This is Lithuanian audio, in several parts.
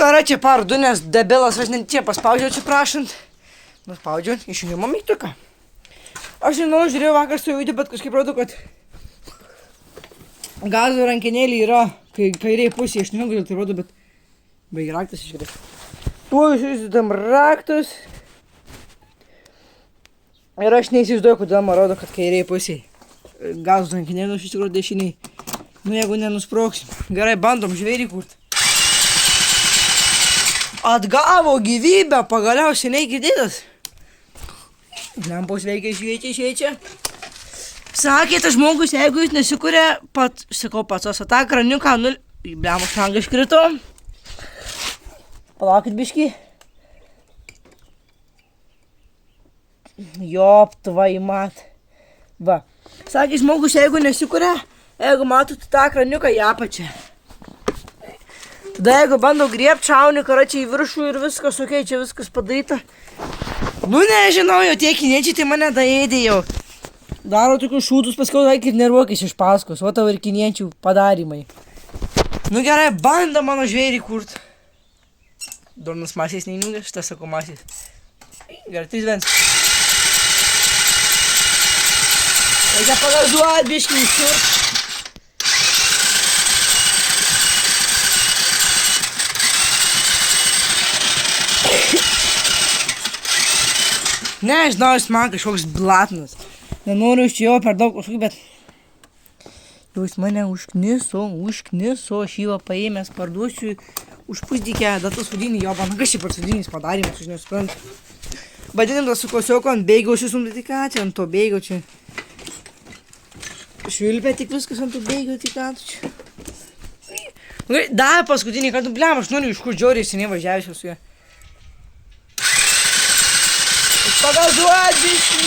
Короче, parų du, nes debilas aš net čia paspaudžiau atsiprašant. Nuspaudžiau, išjungimo mygtuką. Aš žinau, žiūrėjau vakar su video, bet kažkaip rodo, kad gazo rankenėlį yra kairiai pusėje. Aš nežinau, kodėl tai rodo, bet baigi raktas iškrės. Tuo išsidam raktus. Ir aš neįsivaizduoju, kodėl man rodo, kad kairiai pusėje. Gazo rankenėlį, aš iš tikrųjų dešiniai. Nu, jeigu nenusprogsim. Gerai, bandom žvėrį kurti. Atgavo gyvybę, pagaliau seniai girdėtas. Lempos veikia, šviečia. Sakė, tas žmogus, jeigu jis nesikuria, sakau, pats tą kraniuką, blemos šangą iškrito. Palaukit biškį. Jop, tvai mat. Va. Sakė, žmogus, jeigu nesikuria, jeigu matot tą kraniuką į apačią. Tada jeigu bandau griebt šaunį, karačiai į viršų ir viskas, okei, čia viskas padaryta. Nu nežinau, jau tie kiniečiai tai mane daėdė jau. Daro tokius šūtus, paskiau daik ir nervuokis iš paskos, o tavo ir kiniečių padarymai. Nu gerai, bando mano žvėrį kurt. Dornas masės neįnūgė, šitas sako masės. Gerai, 3 vens. Reikia pagazuot, biškį iškurt. Nežinau, jis man kažkoks blatnas. Nenoriu iš jo per daug kažkokį, bet... Jau jis mane užkniso, aš jį paėmęs, parduosiu už pusdykę, datus sudinį jo, man kas čia per sudinys padarimas, aš nesuprantu. Badinim tas su klasioko ant beigo, aš esu tik ką, čia ant to beigo, čia. Švilpė tik viskas ant to beigo, tik ką, čia. Dar paskutinį kartą, blem, aš noriu iš kur džiauriai seniai važiavusiu su juo. Pagazuot, biškį.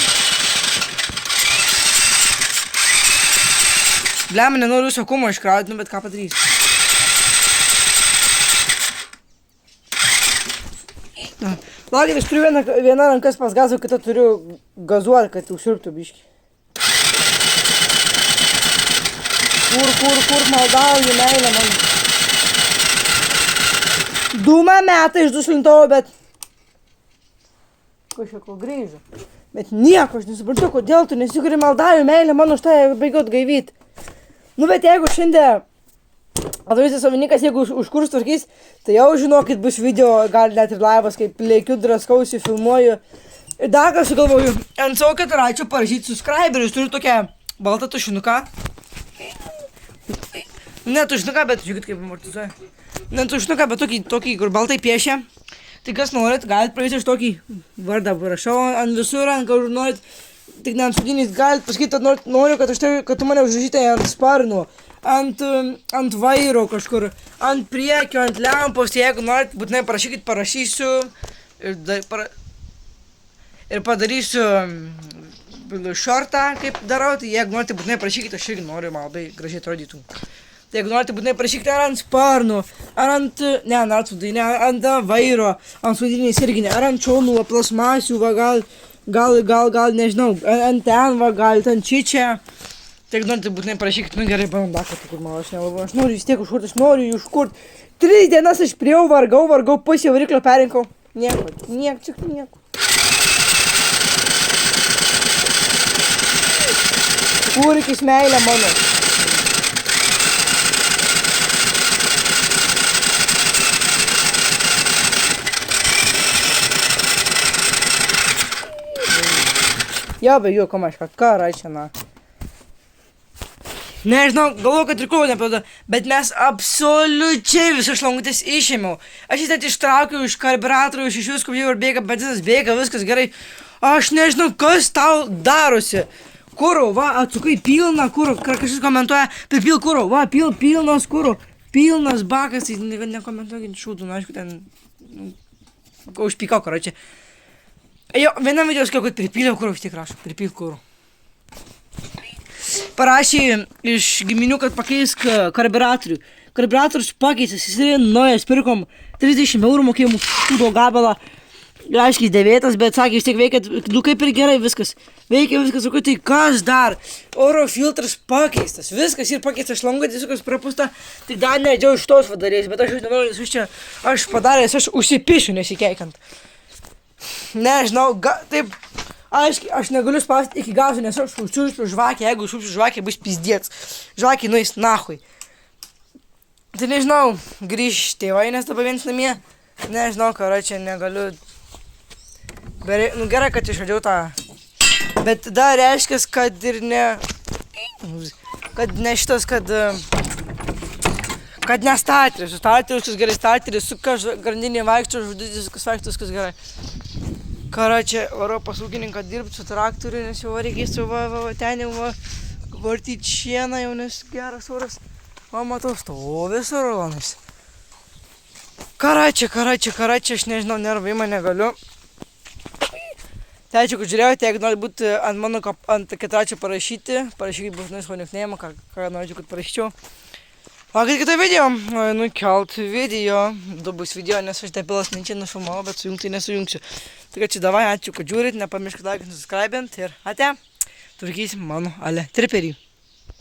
Blem, nenoriu viso kumo iškrauti, bet ką padarys. Laukit, aš turiu vieną rankas pas gazą, kitą turiu gazuoti, kad užsirptų biškį. Kur, maldauju, meilė man. Dūmą metą išduslintovo, bet... Kažko grįžo. Bet nieko, aš nesuprantu, kodėl tu nesikuri maldauju, meilė mano už tai baigot gaivyt. Nu, bet jeigu šiandien atvaizdas savininkas, jeigu užkurs tvarkys, tai jau žinokit, bus video, gal net ir laivas, kaip lėkiu, draskausi, filmuoju. Ir dar ką sugalvoju, ant savo keturaičio parašyti subscriberius, turiu tokią baltą tušinuką. Ne tušinuką, bet žiūrėkit kaip amortizuoja. Ne tušinuką, bet tokį, kur baltai piešia. Tai kas norit, galit praeiti aš tokį vardą parašau ant visur, ant kažkur norit, tik ne ant sudinys, galit pasakyti, noriu, kad tu mane užrašytai ant sparnų, ant vairo kažkur, ant priekio, ant lempos, jeigu norit, būtinai parašykit, parašysiu ir padarysiu shortą, kaip darau, tai jeigu norit, būtinai parašykit, aš irgi noriu, man labai gražiai atrodytų. Tai jeigu norite būtinai prašykite ar ant sparnų, ar ant, ant vairo, ant sudinės irgi, ar ant šonų, plasmasių, va, gal, nežinau, ant ten, va, gal, ant čičia. Tai jeigu norite būtinai prašykite, nu gerai, bandom dar kartą, kur man aš noriu vis tiek užkurt, aš noriu jų užkurt. 3 dienas aš priejau, vargau, pusę variklio perinkau. Nieko. Kūrikis meilė mano. Ja, be jų, komaška, ką raičiana. Nežinau, galvoju, kad ir kovo nepadeda, bet mes absoliučiai visas šlangutės išėmiau. Aš jis net ištraukiau iš karburatorių, iš visko, jau ir bėga, benzinas bėga, viskas gerai. Aš nežinau, kas tau darosi. Kuro, va, atsukai pilną kuro, kažkas komentuoja, pripil kuro, va, pilnas kuro, pilnas bakas, tai nekomentuokit šūdų, nu, aišku, ten, užpykau, čia. Jo, vienam video sakiau, kad pripyliau kuro, vis tiek rašau, pripil kuro. Parašė iš giminių, kad pakeisk karburatorių. Karburatorius pakeistas, jis yra naujas, pirkom 30 eurų mokėjimų šūdo gabalą. aiškiai 9, bet sakė, vis tiek veikia, nu kaip ir gerai viskas. Veikia viskas, sakau, tai kas dar? Oro filtras pakeistas, viskas ir pakeistas, šlangatės viskas prapusta, tik dar nedžiau iš tos vadarės, bet aš nenoriu, nes čia, aš padaręs, aš užsipišiu nesikeikiant. Nežinau, taip, aiškiai, aš negaliu spausti iki galo, nes aš užsiūsiu žvakę, jeigu užsiūsiu žvakę, bus pizdėts. Žvakę nueis nahui. Tai nežinau, grįž tėvai, nes dabar viens namie. Nežinau, čia negaliu. Nu gerai, kad išvedžiau tą. Bet dar reiškia, kad ir ne... Kad ne šitas, kad ne starteris. Su starteriu viskas gerai, starteris su grandinė vaikščio, žudys viskas vaikščio, viskas gerai. Čia varo pas ūkininką dirbti su traktoriu, nes jau reikės ten jau vartyti šieną, jau nes geras oras. O matau, stovi su rolonis. Čia, aš nežinau, nervai man negaliu. Tai ačiū, kad žiūrėjote, jeigu nori būti ant mano ant ketračio parašykit būtinai savo nickname'ą, ką norėčiau, kad parašyčiau. Laukit kitą video, nukelt video, bus video, nes aš depilas nečiai nufilmavau, bet sujungti nesujungsiu. Tai čia davai, ačiū, kad žiūrit, nepamirškit laikint, subscribint ir ate, tvarkysim mano ale triperį.